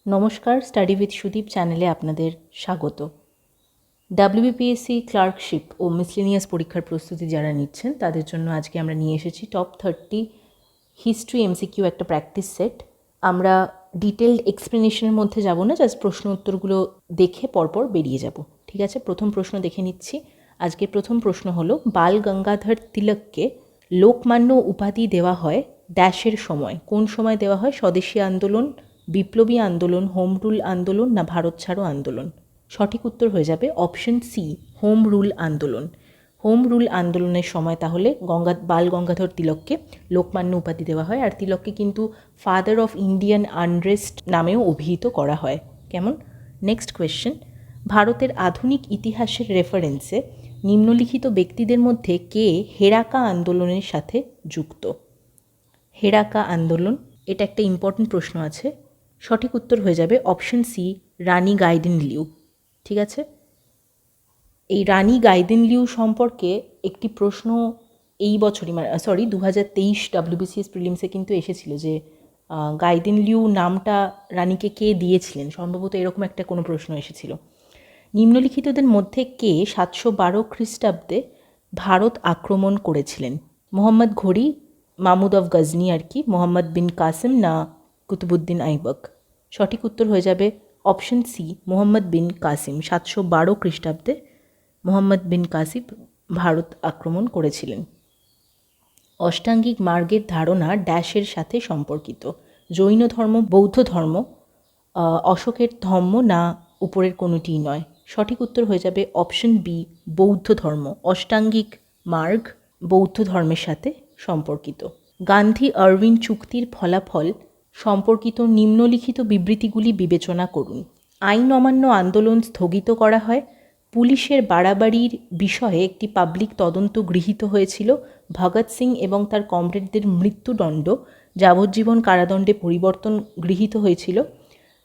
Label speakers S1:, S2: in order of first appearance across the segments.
S1: নমস্কার, study with Sudip চ্যানেলে আপনাদের স্বাগত। ডাব্লিউবিপিএসসি ক্লার্কশিপ ও মিসলেনিয়াস পরীক্ষার প্রস্তুতি যারা নিচ্ছেন তাদের জন্য আজকে আমরা নিয়ে এসেছি টপ 30 হিস্ট্রি এমসিকিউ একটা প্র্যাকটিস সেট। আমরা ডিটেলড এক্সপ্লেনেশনের মধ্যে যাব না, জাস্ট প্রশ্ন উত্তরগুলো দেখে পরপর বেরিয়ে যাব। ঠিক আছে, প্রথম প্রশ্ন দেখে নিচ্ছি। আজকের প্রথম প্রশ্ন হলো, বাল গঙ্গাধর তিলককে লোকমান্য উপাধি দেওয়া হয় ড্যাশের সময়। কোন সময় দেওয়া হয়? স্বদেশী আন্দোলন, বিপ্লবী আন্দোলন, হোম রুল আন্দোলন না ভারত ছাড়ো আন্দোলন? সঠিক উত্তর হয়ে যাবে অপশন সি, হোম রুল আন্দোলন। হোম রুল আন্দোলনের সময় তাহলে বাল গঙ্গাধর তিলককে লোকমান্য উপাধি দেওয়া হয়। আর তিলককে কিন্তু ফাদার অফ ইন্ডিয়ান আনরেস্ট নামেও অভিহিত করা হয়। কেমন? নেক্সট কোয়েশ্চেন, ভারতের আধুনিক ইতিহাসের রেফারেন্সে নিম্নলিখিত ব্যক্তিদের মধ্যে কে হেরাকা আন্দোলনের সাথে যুক্ত? হেরাকা আন্দোলন, এটা একটা ইম্পর্টেন্ট প্রশ্ন আছে। সঠিক উত্তর হয়ে যাবে অপশন সি, রানী গাইদিনলিউ। ঠিক আছে, এই রানী গাইদিনলিউ সম্পর্কে একটি প্রশ্ন এই বছরই 2023 ডাব্লিউবিসিএস প্রিলিমসে কিন্তু এসেছিল যে গাইদিনলিউ নামটা রানীকে কে দিয়েছিলেন, সম্ভবত এরকম একটা কোনো প্রশ্ন এসেছিল। নিম্নলিখিতদের মধ্যে কে 712 খ্রিস্টাব্দে ভারত আক্রমণ করেছিলেন? মোহাম্মদ ঘড়ি, মাহমুদ অফ গজনি আর কি, মোহাম্মদ বিন কাসিম না কুতুবুদ্দিন আইবক? সঠিক উত্তর হয়ে যাবে অপশন সি, মোহাম্মদ বিন কাসিম। 712 খ্রিস্টাব্দে মোহাম্মদ বিন কাসিম ভারত আক্রমণ করেছিলেন। অষ্টাঙ্গিক মার্গের ধারণা ড্যাশের সাথে সম্পর্কিত? জৈন ধর্ম, বৌদ্ধ ধর্ম, অশোকের ধর্ম না উপরের কোনোটিই নয়? সঠিক উত্তর হয়ে যাবে অপশন বি, বৌদ্ধ ধর্ম। অষ্টাঙ্গিক মার্গ বৌদ্ধ ধর্মের সাথে সম্পর্কিত। গান্ধী আরউইন চুক্তির ফলাফল সম্পর্কিত নিম্নলিখিত বিবৃতিগুলি বিবেচনা করুন। আইন অমান্য আন্দোলন স্থগিত করা হয়, পুলিশের বাড়াবাড়ির বিষয়ে একটি পাবলিক তদন্ত গৃহীত হয়েছিল, ভগৎ সিং এবং তার কমরেডদের মৃত্যুদণ্ড যাবজ্জীবন কারাদণ্ডে পরিবর্তন গৃহীত হয়েছিল,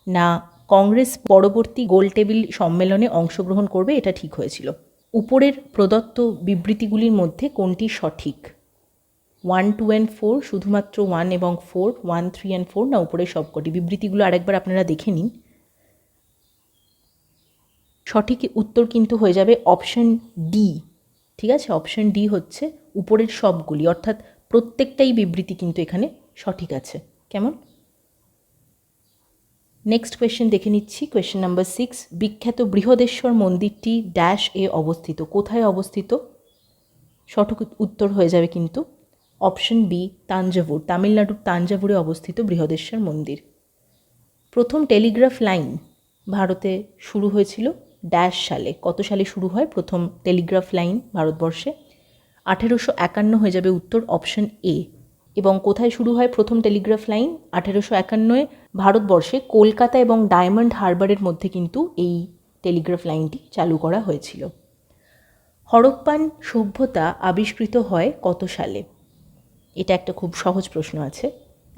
S1: না কংগ্রেস পরবর্তী গোলটেবিল সম্মেলনে অংশগ্রহণ করবে এটা ঠিক হয়েছিল? উপরের প্রদত্ত বিবৃতিগুলির মধ্যে কোনটি সঠিক? 1, 2 and 4, শুধুমাত্র 1 এবং 4, 1, 3 and 4 না উপরের সবকটি? বিবৃতিগুলো আরেকবার আপনারা দেখে নিন। সঠিক উত্তর কিন্তু হয়ে যাবে অপশন ডি। ঠিক আছে, অপশন ডি হচ্ছে উপরের সবগুলি, অর্থাৎ প্রত্যেকটাই বিবৃতি কিন্তু এখানে সঠিক আছে। কেমন? নেক্সট কোয়েশ্চেন দেখে নিচ্ছি। কোয়েশ্চেন নাম্বার 6, বিখ্যাত বৃহদেশ্বর মন্দিরটি ড্যাশ এ অবস্থিত? কোথায় অবস্থিত? সঠিক উত্তর হয়ে যাবে কিন্তু অপশন বি, তাঞ্জাভুর। তামিলনাড়ুর তাঞ্জাভুরে অবস্থিত বৃহদেশ্বর মন্দির। প্রথম টেলিগ্রাফ লাইন ভারতে শুরু হয়েছিল ড্যাশ সালে? কত সালে শুরু হয় প্রথম টেলিগ্রাফ লাইন ভারতবর্ষে? 1851 হয়ে যাবে উত্তর, অপশন এ। এবং কোথায় শুরু হয় প্রথম টেলিগ্রাফ লাইন 1851? ভারতবর্ষে কলকাতা এবং ডায়মন্ড হারবারের মধ্যে কিন্তু এই টেলিগ্রাফ লাইনটি চালু করা হয়েছিল। হরপ্পান সভ্যতা আবিষ্কৃত হয় কত সালে? এটা একটা খুব সহজ প্রশ্ন আছে,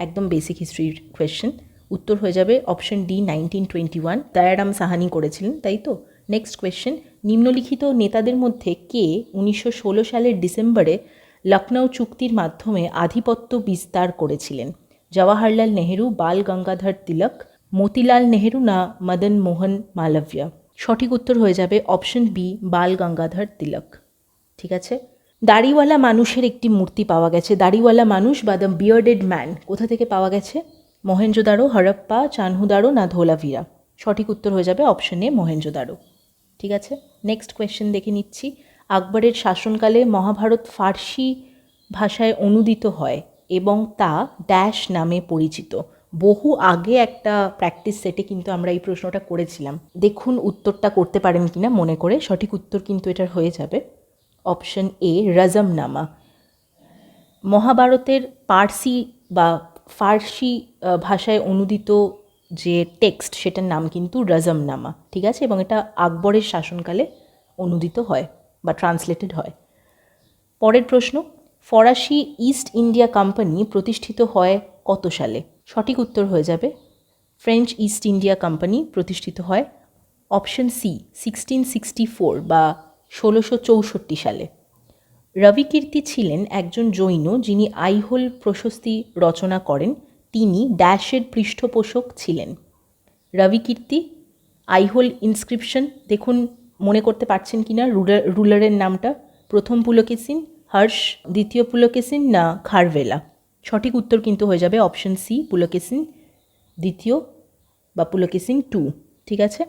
S1: একদম বেসিক হিস্ট্রির কোয়েশ্চেন। উত্তর হয়ে যাবে অপশন ডি, 1921। দয়ারাম সাহানি করেছিলেন, তাই তো? নেক্সট কোয়েশ্চেন, নিম্নলিখিত নেতাদের মধ্যে কে 1916 সালের ডিসেম্বরে লখনৌ চুক্তির মাধ্যমে আধিপত্য বিস্তার করেছিলেন? জওয়াহরলাল নেহেরু, বাল গঙ্গাধর তিলক, মতিলাল নেহেরু না মদন মোহন মালব্য? সঠিক উত্তর হয়ে যাবে অপশন বি, বাল গঙ্গাধর তিলক। ঠিক আছে, দাড়িওয়ালা মানুষের একটি মূর্তি পাওয়া গেছে। দাড়িওয়ালা মানুষ বা দ্য বিয়ার্ডেড ম্যান কোথা থেকে পাওয়া গেছে? মহেঞ্জোদারো, হরপ্পা, চানহুদারো না ধোলাভিরা? সঠিক উত্তর হয়ে যাবে অপশন এ, মহেঞ্জোদারো। ঠিক আছে, নেক্সট কোয়েশ্চেন দেখে নিচ্ছি। আকবরের শাসনকালে মহাভারত ফার্সি ভাষায় অনুদিত হয় এবং তা ড্যাশ নামে পরিচিত? বহু আগে একটা প্র্যাকটিস সেটে কিন্তু আমরা এই প্রশ্নটা করেছিলাম, দেখুন উত্তরটা করতে পারেন কিনা মনে করে। সঠিক উত্তর কিন্তু এটার হয়ে যাবে অপশন এ, রজমনামা। মহাভারতের পার্সি বা ফার্সি ভাষায় অনুদিত যে টেক্সট সেটার নাম কিন্তু রজমনামা। ঠিক আছে, এবং এটা আকবরের শাসনকালে অনুদিত হয় বা ট্রান্সলেটেড হয়। পরের প্রশ্ন, ফরাসি ইস্ট ইন্ডিয়া কোম্পানি প্রতিষ্ঠিত হয় কত সালে? সঠিক উত্তর হয়ে যাবে ফ্রেঞ্চ ইস্ট ইন্ডিয়া কোম্পানি প্রতিষ্ঠিত হয় অপশন সি, 1664 বা 1664 সালে। রবিকীর্তি ছিলেন একজন জৈন যিনি আইহোল প্রশস্তি রচনা করেন। তিনি ড্যাশের পৃষ্ঠপোষক ছিলেন? রবি কীর্তি, আইহোল ইনস্ক্রিপশন, দেখুন মনে করতে পারছেন কি না রুলারের নামটা। প্রথম পুলকেশিন, হর্ষ, দ্বিতীয় পুলকেশিন না খারভেলা। সঠিক উত্তর কিন্তু হয়ে যাবে অপশন সি, পুলকেশিন দ্বিতীয় বা পুলকেশিন 2। ঠিক আছে,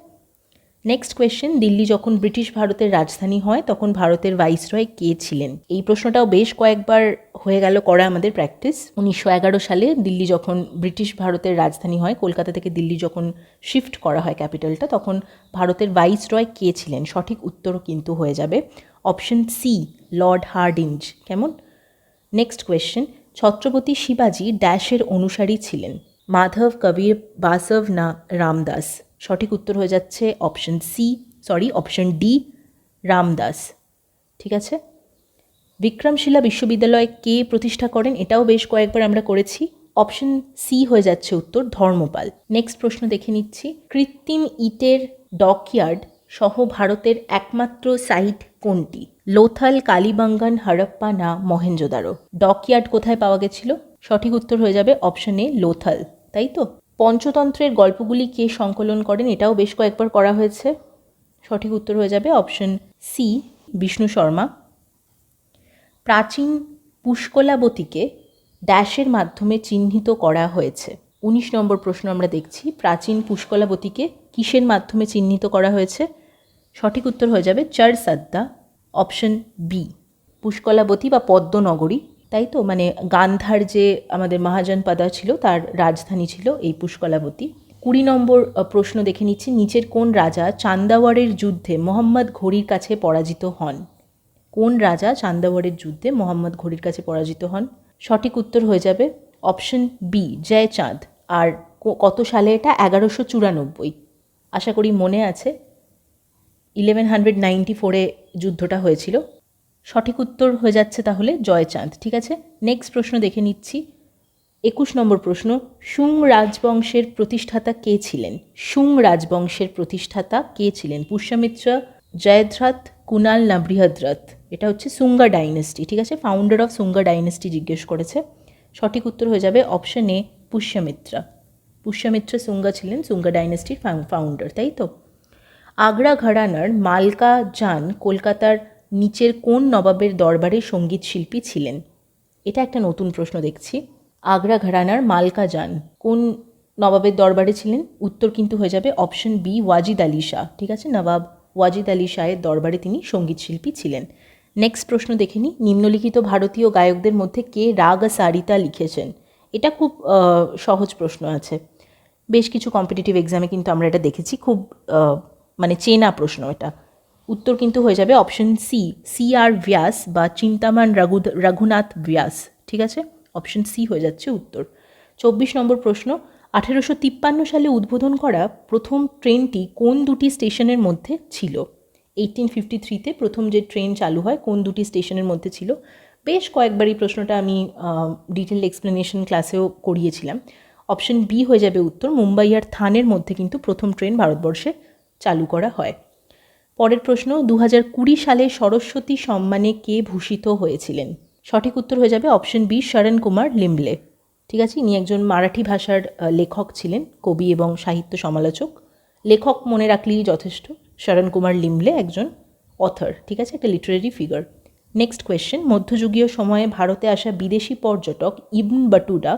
S1: নেক্সট কোয়েশ্চেন, দিল্লি যখন ব্রিটিশ ভারতের রাজধানী হয় তখন ভারতের ভাইসরয় কে ছিলেন? এই প্রশ্নটাও বেশ কয়েকবার হয়ে গেল করা আমাদের প্র্যাকটিস। 1911 সালে দিল্লি যখন ব্রিটিশ ভারতের রাজধানী হয়, কলকাতা থেকে দিল্লি যখন শিফট করা হয় ক্যাপিটালটা, তখন ভারতের ভাইসরয় কে ছিলেন? সঠিক উত্তরও কিন্তু হয়ে যাবে অপশন সি, লর্ড হার্ডিঞ্জ। কেমন? নেক্সট কোয়েশ্চেন, ছত্রপতি শিবাজি ড্যাশের অনুসারী ছিলেন? মাধব, কবির, বাসব না রামদাস? সঠিক উত্তর হয়ে যাচ্ছে অপশন ডি, রামদাস। ঠিক আছে, বিক্রমশিলা বিশ্ববিদ্যালয় কে প্রতিষ্ঠা করেন? এটাও বেশ কয়েকবার আমরা করেছি। অপশন সি হয়ে যাচ্ছে উত্তর, ধর্মপাল। নেক্সট প্রশ্ন দেখে নিচ্ছি, কৃত্রিম ইটের ডকইয়ার্ড সহ ভারতের একমাত্র সাইট কোনটি? লোথাল, কালীবাঙ্গান, হরপ্পা না মহেঞ্জোদারো? ডকইয়ার্ড কোথায় পাওয়া গেছিল? সঠিক উত্তর হয়ে যাবে অপশন এ, লোথাল। তাই তো? পঞ্চতন্ত্রের গল্পগুলি কে সংকলন করেন? এটাও বেশ কয়েকবার করা হয়েছে। সঠিক উত্তর হয়ে যাবে অপশন সি, বিষ্ণু শর্মা। প্রাচীন পুষ্কলাবতীকে ড্যাশের মাধ্যমে চিহ্নিত করা হয়েছে? 19 নম্বর প্রশ্ন আমরা দেখছি, প্রাচীন পুষ্কলাবতীকে কিসের মাধ্যমে চিহ্নিত করা হয়েছে? সঠিক উত্তর হয়ে যাবে চারসাদ্দা, অপশন বি, পুষ্কলাবতী বা পদ্মনগরী। তাই তো, মানে গান্ধার যে আমাদের মহাজনপাদা ছিল তার রাজধানী ছিল এই পুষ্কলাবতী। 20 নম্বর প্রশ্ন দেখে নিচ্ছি, নিচের কোন রাজা চান্দাওয়ারের যুদ্ধে মোহাম্মদ ঘুরির কাছে পরাজিত হন? কোন রাজা চান্দাওয়ারের যুদ্ধে মোহাম্মদ ঘুরির কাছে পরাজিত হন? সঠিক উত্তর হয়ে যাবে অপশন বি, জয়চাঁদ। আর কত সালে এটা? 1194। আশা করি মনে আছে, 1194-এ যুদ্ধটা হয়েছিল। সঠিক উত্তর হয়ে যাচ্ছে তাহলে জয়চাঁদ। ঠিক আছে, নেক্সট প্রশ্ন দেখে নিচ্ছি, 21 নম্বর প্রশ্ন, শুং রাজবংশের প্রতিষ্ঠাতা কে ছিলেন? শুং রাজবংশের প্রতিষ্ঠাতা কে ছিলেন? পুষ্যমিত্র, জয়দ্রথ, কুনাল না বৃহদ্রথ? এটা হচ্ছে সুঙ্গা ডাইনেস্টি। ঠিক আছে, ফাউন্ডার অফ সুঙ্গা ডাইনেস্টি জিজ্ঞেস করেছে। সঠিক উত্তর হয়ে যাবে অপশন এ, পুষ্যমিত্রা। পুষ্যমিত্র সুঙ্গা ছিলেন সুঙ্গা ডাইনেস্টির ফাউন্ডার। তাই তো? আগ্রা ঘরানার মালকা জান কলকাতার নিচের কোন নবাবের দরবারে সঙ্গীত শিল্পী ছিলেন? এটা একটা নতুন প্রশ্ন দেখছি। আগ্রা ঘরানার মালকা জান কোন নবাবের দরবারে ছিলেন? উত্তর কিন্তু হয়ে যাবে অপশন বি, ওয়াজিদ আলী শাহ। ঠিক আছে, নবাব ওয়াজিদ আলী শাহের দরবারে তিনি সঙ্গীত শিল্পী ছিলেন। নেক্সট প্রশ্ন দেখে নিই, নিম্নলিখিত ভারতীয় গায়কদের মধ্যে কে রাগ সারিতা লিখেছেন? এটা খুব সহজ প্রশ্ন আছে, বেশ কিছু কম্পিটিটিভ এক্সামে কিন্তু আমরা এটা দেখেছি, খুব মানে চেনা প্রশ্ন এটা। উত্তর কিন্তু হয়ে যাবে অপশন সি, CR ব্যাস বা চিন্তামান রঘুনাথ ব্যাস। ঠিক আছে, অপশন সি হয়ে যাচ্ছে উত্তর। 24 নম্বর প্রশ্ন, 1853 সালে উদ্বোধন করা প্রথম ট্রেনটি কোন দুটি স্টেশনের মধ্যে ছিল? 1853-তে প্রথম যে ট্রেন চালু হয় কোন দুটি স্টেশনের মধ্যে ছিল? বেশ কয়েকবার এই প্রশ্নটা আমি ডিটেল এক্সপ্লেনেশন ক্লাসেও করিয়েছিলাম। অপশন বি হয়ে যাবে উত্তর, মুম্বাই আর থানের মধ্যে কিন্তু প্রথম ট্রেন ভারতবর্ষে চালু করা হয়। পরের প্রশ্ন, 2020 সালে সরস্বতী সম্মানে কে ভূষিত হয়েছিলেন? সঠিক উত্তর হয়ে যাবে অপশন বি, শরণ কুমার লিম্বলে। ঠিক আছে, ইনি একজন মারাঠি ভাষার লেখক ছিলেন, কবি এবং সাহিত্য সমালোচক। লেখক মনে রাখলেই যথেষ্ট, শরণ কুমার লিম্বলে একজন অথর। ঠিক আছে, একটা লিটারেরি ফিগার। নেক্সট কোয়েশ্চেন, মধ্যযুগীয় সময়ে ভারতে আসা বিদেশি পর্যটক ইবন বাটুটা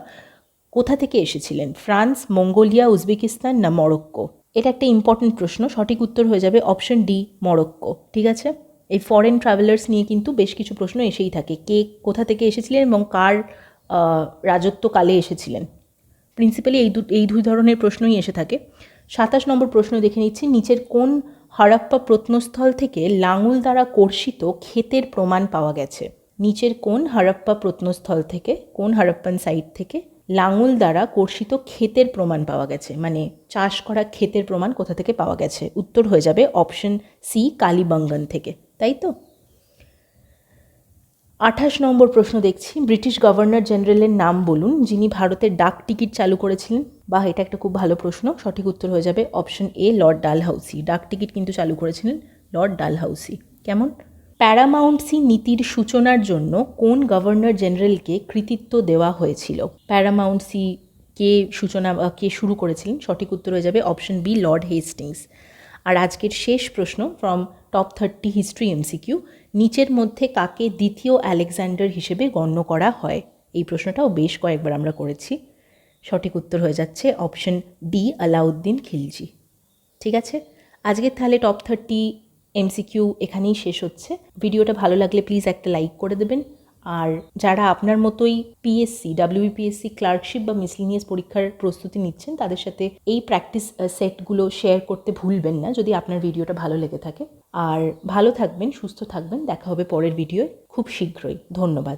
S1: কোথা থেকে এসেছিলেন? ফ্রান্স, মঙ্গোলিয়া, উজবেকিস্তান না মরক্কো? এটা একটা ইম্পর্টেন্ট প্রশ্ন। সঠিক উত্তর হয়ে যাবে অপশন ডি, মরক্কো। ঠিক আছে, এই ফরেন ট্রাভেলার্স নিয়ে কিন্তু বেশ কিছু প্রশ্ন এসেই থাকে, কে কোথা থেকে এসেছিলেন এবং কার রাজত্বকালে এসেছিলেন। প্রিন্সিপালি এই দুই ধরনের প্রশ্নই এসে থাকে। 27 নম্বর প্রশ্ন দেখে নিচ্ছি, নিচের কোন হরপ্পা প্রত্নস্থল থেকে লাঙল দ্বারা কর্ষিত ক্ষেতের প্রমাণ পাওয়া গেছে? নিচের কোন হরপ্পা প্রত্নস্থল থেকে, কোন হরপ্পান সাইট থেকে লাঙল দ্বারা কর্ষিত ক্ষেতের প্রমাণ পাওয়া গেছে, মানে চাষ করা ক্ষেতের প্রমাণ কোথা থেকে পাওয়া গেছে? উত্তর হয়ে যাবে অপশন সি, কালীবাঙ্গান থেকে। তাই তো? 28 নম্বর প্রশ্ন দেখছি, ব্রিটিশ গভর্নর জেনারেলের নাম বলুন যিনি ভারতের ডাক টিকিট চালু করেছিলেন। বা এটা একটা খুব ভালো প্রশ্ন। সঠিক উত্তর হয়ে যাবে অপশন এ, লর্ড ডালহাউসি। ডাক টিকিট কিন্তু চালু করেছিলেন লর্ড ডালহাউসি। কেমন? প্যারামাউন্টসি নীতির সূচনার জন্য কোন গভর্নর জেনারেলকে কৃতিত্ব দেওয়া হয়েছিল? প্যারামাউন্টসি কে শুরু করেছিলেন? সঠিক উত্তর হয়ে যাবে অপশন বি, লর্ড হেস্টিংস। আর আজকের শেষ প্রশ্ন ফ্রম টপ 30 হিস্ট্রি এমসিকিউ, নিচের মধ্যে কাকে দ্বিতীয় আলেকজান্ডার হিসেবে গণ্য করা হয়? এই প্রশ্নটাও বেশ কয়েকবার আমরা করেছি। সঠিক উত্তর হয়ে যাচ্ছে অপশন ডি, আলাউদ্দিন খিলজি। ঠিক আছে, আজকের তাহলে টপ 30 এমসিকিউ এখানেই শেষ হচ্ছে। ভিডিওটা ভালো লাগলে প্লিজ একটা লাইক করে দেবেন। আর যারা আপনার মতোই পিএসসি, ডাব্লিউবিপিএসসি ক্লার্কশিপ বা মিসলিনিয়াস পরীক্ষার প্রস্তুতি নিচ্ছেন, তাদের সাথে এই প্র্যাকটিস সেটগুলো শেয়ার করতে ভুলবেন না যদি আপনার ভিডিওটা ভালো লেগে থাকে। আর ভালো থাকবেন, সুস্থ থাকবেন। দেখা হবে পরের ভিডিওয় খুব শীঘ্রই। ধন্যবাদ।